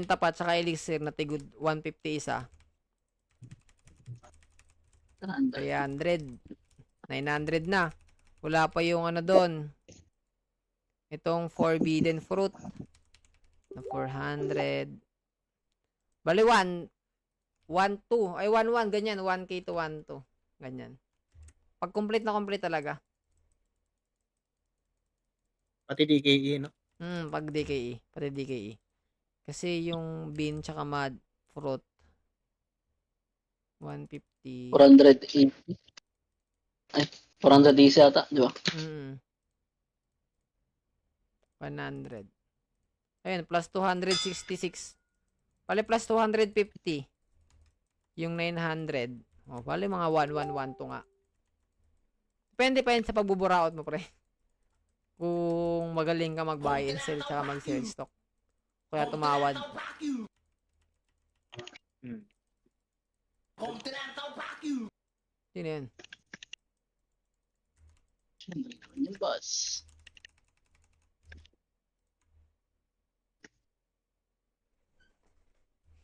tapat saka elixir na tigod 150 isa. 300. 900 na. Wala pa yung ano doon. Itong forbidden fruit. Na 400. Bali 1, 1, 2. Ay 1, 1. Ganyan. 1k to 1, 2. Ganyan. Pag complete na complete talaga. Pati DKE, no? Pag DKE. Pati DKE. Kasi yung bean tsaka mud fruit 150. 480. Ay, 480 ata, di ba? 100. Ayun, plus 266. Bali plus 250. Yung 900. O, bali mga 111 to nga. Depende pa yun sa pagbuburaot mo, pre. Kung magaling ka mag-buy and sell tsaka mag-sell stock. Kaya tumawad. Sino yun? Siyempre, yung boss.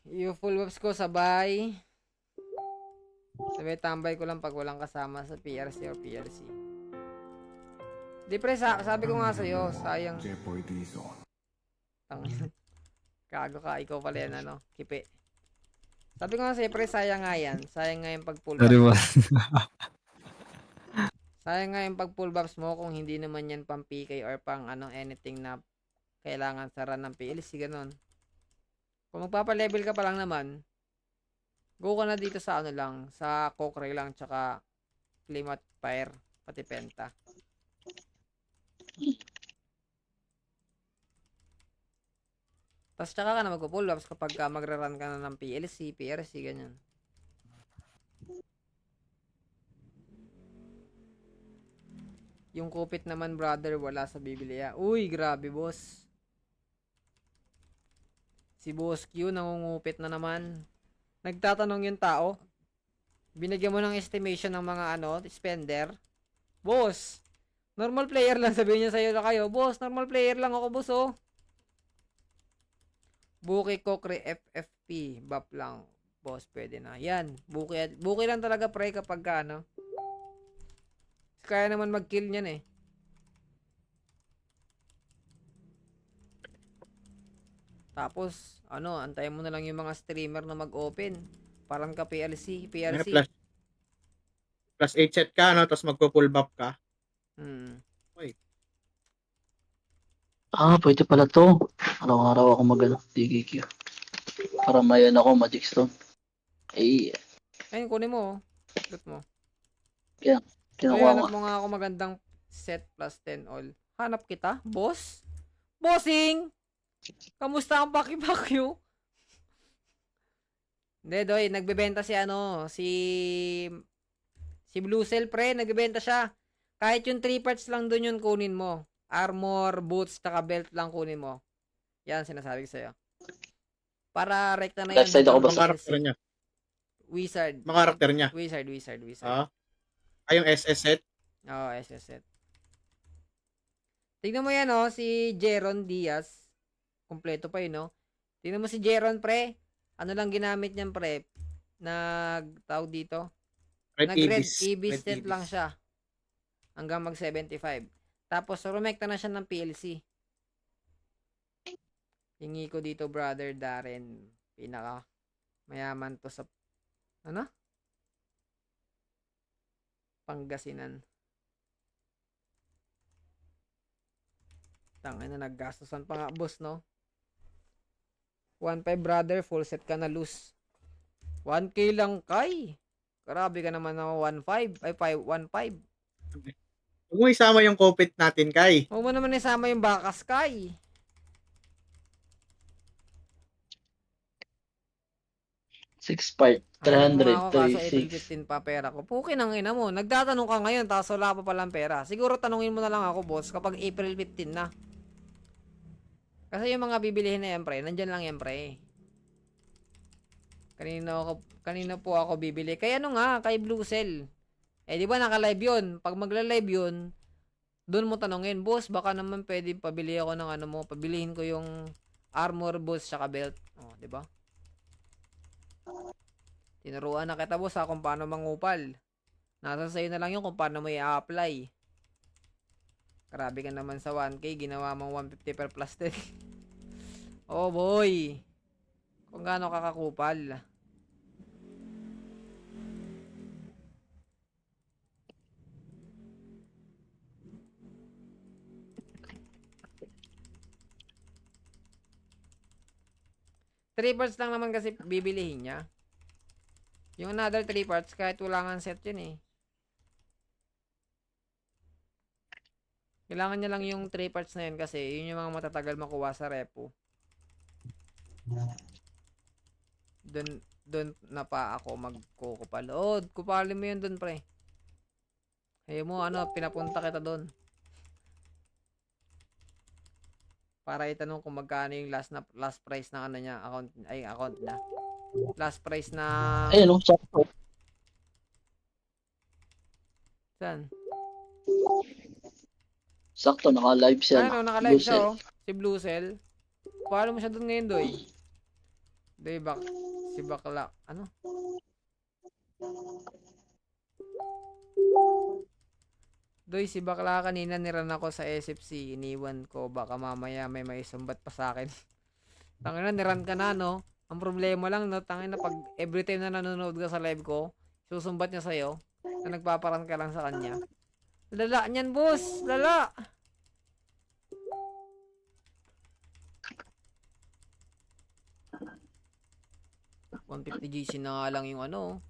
Yung full webs ko sabay. Sabay tambay ko lang pag walang kasama sa PRC or PRC. Di pre, sabi ko nga sa'yo, sayang. Kago ka, ikaw pala yan, ano, kipi. Sabi ko nga sa'yo, pre, sayang nga yan. Sayang nga yung pag full buffs. Sayang nga yung pag full buffs mo kung hindi naman yan pang PK or pang ano, anything na kailangan sa run ng PLC, ganun. Kung magpapa-level ka pa lang naman, go ka na dito sa ano lang, sa Kokray lang, tsaka Flame at Fire, pati Penta. Tapos tsaka ka na magpo-pull ups kapag magra-run ka na ng PLC, PRC, ganyan. Yung kupit naman, brother, wala sa Biblia. Uy, grabe, boss. Si Boss Q, nangungupit na naman. Nagtatanong yung tao. Binigyan mo ng estimation ng mga ano, spender. Boss, normal player lang, sabihin niya sa'yo na kayo. Boss, normal player lang ako, boss, oh. Buki Kokre FFP, buff lang. Boss, pwede na. Yan, buki lang talaga, pre, kapag ka, ano. Kaya naman mag-kill niyan, eh. Tapos, ano, antayin mo na lang yung mga streamer na mag-open. Parang ka PLC. Plus 8 set ka, no? Tapos magpo-full buff ka. Uy. Pwede pala to. Araw-araw ako mag-ano, DKQ. Para mayan ako, Magic Stone. Ay. Ayun, kunin mo, oh. Loot mo. Yan. Kinukuha hanap mo nga ako magandang set plus 10 all. Hanap kita, boss? Bossing! Kamusta ang paki-pakyo? Hindi, Doy. Nagbebenta si ano, si Blue Cell, pre. Nagbebenta siya. Kahit yung 3 parts lang dun yun kunin mo. Armor, boots, taka belt lang kunin mo. Yan, sinasabi ko sa'yo. Para rekta na yan. Left side ako ba sa karakter niya? Wizard. Mga karakter niya? Wizard. Yung SS set? Oo, SS set. Tignan mo yan, oh. Si Jeron Diaz. Kompleto pa yun, no? Tignan mo si Jeron, pre. Ano lang ginamit niyan, pre? Nagtawag dito? Nag-red Ibis set lang siya. Hanggang mag-75. Tapos, rumekta na siya ng PLC. Hingi ko dito, brother Darren. Pinaka mayaman to sa ano? Pangasinan. Tangina na, naggastosan pa nga, boss, no? 1.5, brother. Full set ka na loose. 1K lang, kay. Grabe ka naman na 1.5. Ay, 1.5. Huwag mo isama yung kopit natin, Kai. Huwag mo naman isama yung bakas, kay. Six part, 300, kaso April 36. 15 pa pera ko. Pukin ang ina mo. Nagtatanong ka ngayon, tapos wala pa palang pera. Siguro tanungin mo na lang ako, boss, kapag April 15 na. Kasi yung mga bibilihin na yan, pre, nandyan lang yan, pre. Kanina po ako bibili. Kaya ano nga, kay Blue Cell. Eh, di ba naka-live yun? Pag magla-live yun, doon mo tanongin, boss, baka naman pwede pabili ako ng ano mo, pabilihin ko yung armor boost tsaka belt. Oh, di ba? Tinuruan na kita boss ha kung paano mangupal. Nasa sa'yo na lang yun kung paano mo i-apply. Grabe ka naman sa 1K, ginawa mong 150 per plus 10. Oh boy. Kung gaano kakakupal. Three parts lang naman kasi bibilihin niya. Yung another 3 parts, kahit wala nga set yun eh. Kailangan niya lang yung 3 parts na yun kasi yun yung mga matatagal makuha sa repo. Doon na pa ako magkukupal. Oh, kupalin mo yun doon pre. Ayaw mo ano, pinapunta kita doon. Para itanong kung magkano yung last price ng ano niya, account niya. Last price na Ayun, sakto. saan? Sakto, naka-live siya. Ano, naka-live siya oh. Si Blue Cell. Paano mo siya doon ngayon, Doy? Doy, si Bakla. Ano? Doy, si Bakla kanina niran ako sa SFC. Iniwan ko. Baka mamaya may maisumbat pa sa akin. Tangina, niran ka na, no? Ang problema lang, no? Tangina, pag every time na nanonood ka sa live ko, susumbat niya sa'yo, na nagpaparan ka lang sa kanya. Lala niyan, boss! Lala! $150 na nga lang yung ano.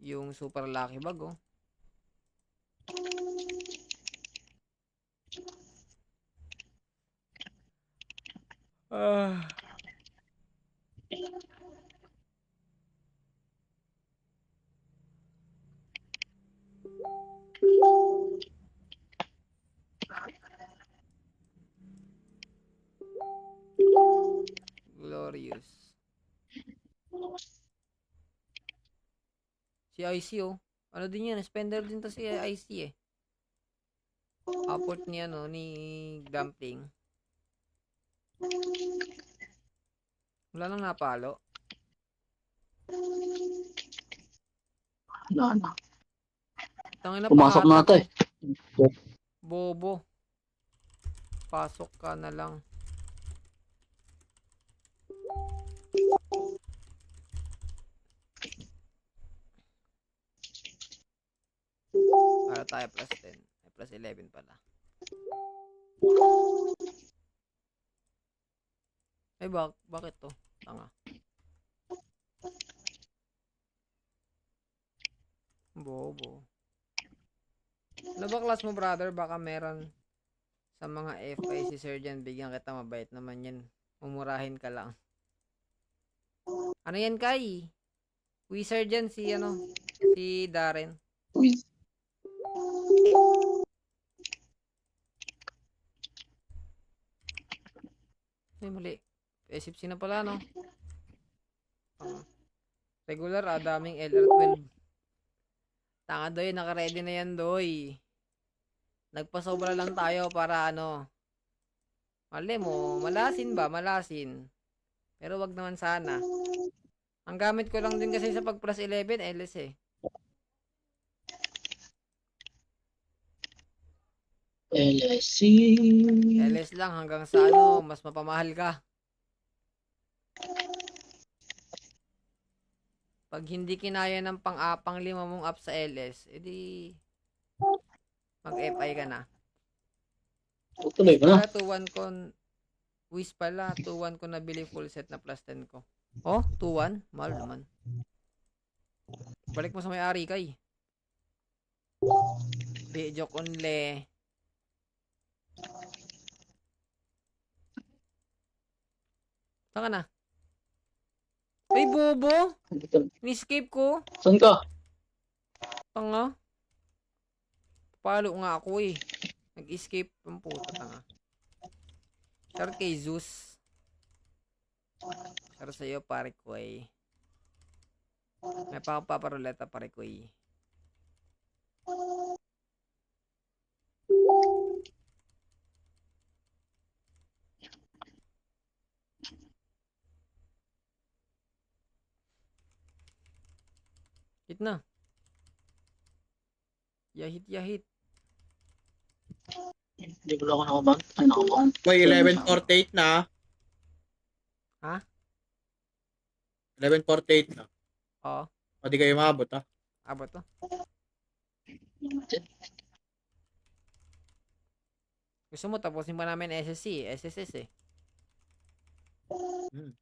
Yung super lucky bag, oh. Glorious. Si IC, oh. Ano din yan? Spender din to si IC, eh. Apport ni ano, ni Dumpling. Wala nang napalo. Wala na. Tangina, Pumasok na pangatag, ata eh. oh. Bobo. Pasok ka na lang. Para tayo plus 10. Ay, plus 11 pala. Ay, bakit to? Tanga. Bobo. Ano ba class mo, brother? Baka meron sa mga FI si Surgeon. Bigyan kita, mabait naman yan. Umurahin ka lang. Ano yan, Kai? Wizard yan si, ano, si Darren. Uy, Ay, mali. SFC na pala, no? Regular, daming LR12. Tanga, Doy. Naka-ready na yan, Doy. Nagpasobra lang tayo para, ano, mali mo, malasin ba? Malasin. Pero wag naman sana. Ang gamit ko lang din kasi sa pag plus 11, LS eh. LSC. LS lang hanggang sa ano, mas mapamahal ka. Pag hindi kinaya ng pang lima mong up sa LS, edi mag-FI ka na. Tutuloy ko na. Pala 2-1 ko, Wiz pala, 2-1 ko nabili full set na plus 10 ko. Oh, 2-1? Mahal naman. Balik mo sa may-ari, Kay. Di, joke only. Saan ka na? Ay, bobo! Ni-escape ko. Saan ka? Tanga. Palo nga ako eh. Nag-escape ang puta, tanga. Shout kay Zeus. Shout sa'yo, pare ko eh. May paparuleta, pare ko eh. Hit na. Yahit, yahit. Hindi ko lang ako nakabang. Ay, nakabang. Boy, 11:48 na. Ha? 11:48 na. Oo. O di kayo maabot ha. Abot to. Gusto mo tapusin pa namin SSC, SSS eh. Hmm.